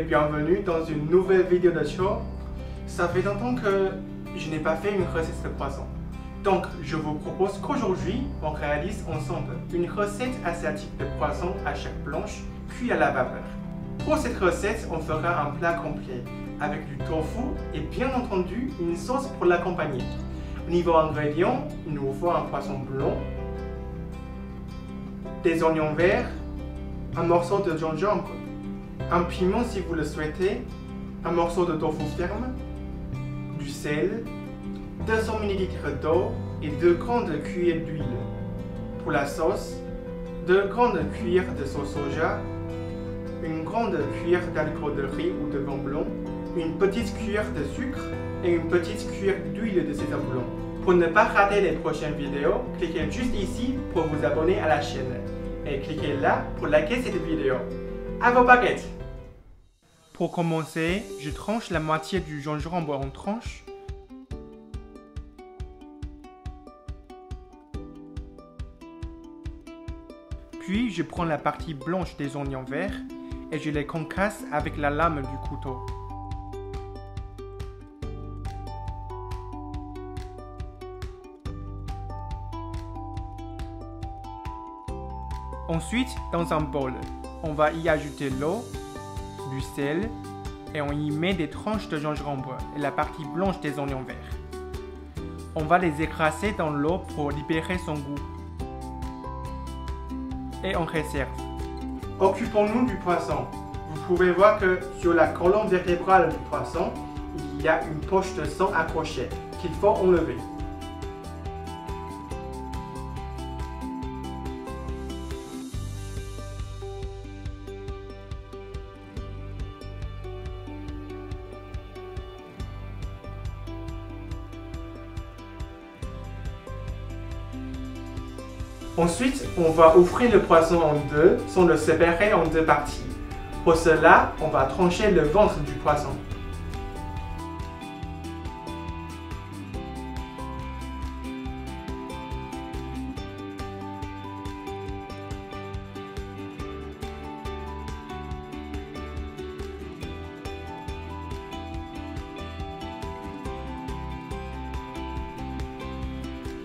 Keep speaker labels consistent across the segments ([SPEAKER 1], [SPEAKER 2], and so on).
[SPEAKER 1] bienvenue dans une nouvelle vidéo de show. Ça fait longtemps que je n'ai pas fait une recette de poisson. Donc je vous propose qu'aujourd'hui on réalise ensemble une recette asiatique de poisson à chair blanche cuit à la vapeur. Pour cette recette, on fera un plat complet avec du tofu et bien entendu une sauce pour l'accompagner. Au niveau ingrédients, il nous faut un poisson blanc, des oignons verts, un morceau de gingembre, un piment si vous le souhaitez, un morceau de tofu ferme, du sel, 200 ml d'eau et 2 grandes cuillères d'huile. Pour la sauce, 2 grandes cuillères de sauce soja, une grande cuillère d'alcool de riz ou de vin blanc, une petite cuillère de sucre et une petite cuillère d'huile de sésame blanc. Pour ne pas rater les prochaines vidéos, cliquez juste ici pour vous abonner à la chaîne et cliquez là pour liker cette vidéo. À vos baguettes! Pour commencer, je tranche la moitié du gingembre en tranches. Puis je prends la partie blanche des oignons verts et je les concasse avec la lame du couteau. Ensuite, dans un bol, on va y ajouter l'eau, du sel et on y met des tranches de gingembre et la partie blanche des oignons verts. On va les écraser dans l'eau pour libérer son goût. Et on réserve. Occupons-nous du poisson. Vous pouvez voir que sur la colonne vertébrale du poisson, il y a une poche de sang accrochée qu'il faut enlever. Ensuite, on va ouvrir le poisson en deux sans le séparer en deux parties. Pour cela, on va trancher le ventre du poisson.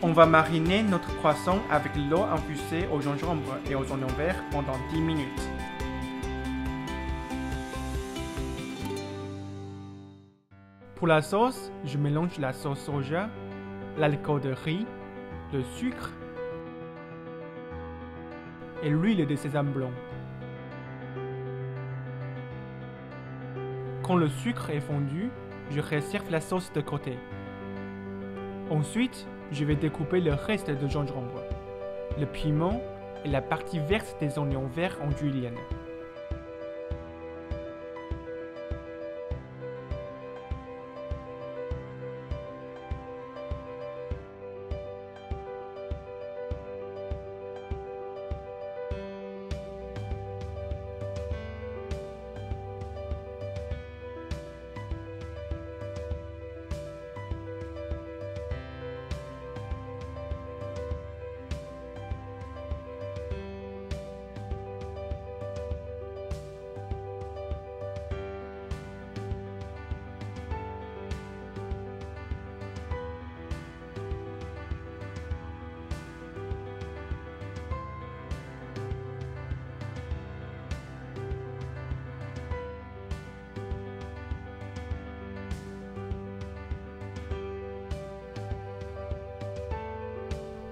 [SPEAKER 1] On va mariner notre poisson avec l'eau infusée au gingembre et aux oignons verts pendant 10 minutes. Pour la sauce, je mélange la sauce soja, l'alcool de riz, le sucre et l'huile de sésame blanc. Quand le sucre est fondu, je réserve la sauce de côté. Ensuite, je vais découper le reste de gingembre, le piment et la partie verte des oignons verts en julienne.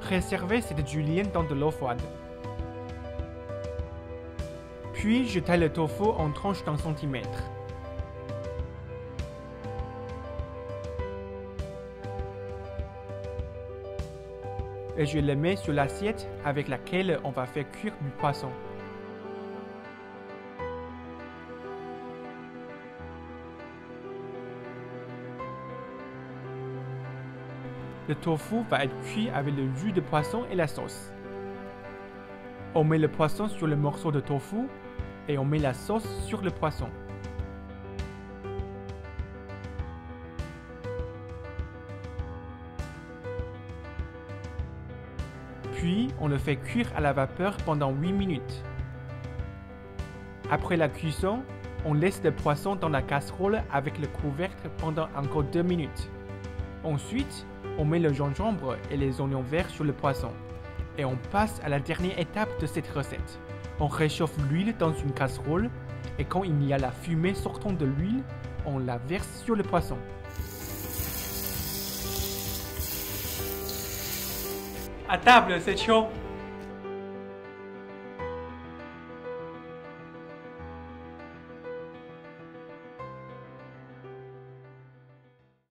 [SPEAKER 1] Réservez cette julienne dans de l'eau froide. Puis je taille le tofu en tranches d'1 centimètre. Et je le mets sur l'assiette avec laquelle on va faire cuire du poisson. Le tofu va être cuit avec le jus de poisson et la sauce. On met le poisson sur le morceau de tofu et on met la sauce sur le poisson. Puis, on le fait cuire à la vapeur pendant 8 minutes. Après la cuisson,
[SPEAKER 2] On laisse le poisson dans la casserole avec le couvercle pendant encore 2 minutes. Ensuite, on met le gingembre et les oignons verts sur le poisson. Et on passe à la dernière étape de cette recette. On réchauffe l'huile dans une casserole et quand il y a la fumée sortant de l'huile, on la verse sur le poisson. À table, c'est chaud!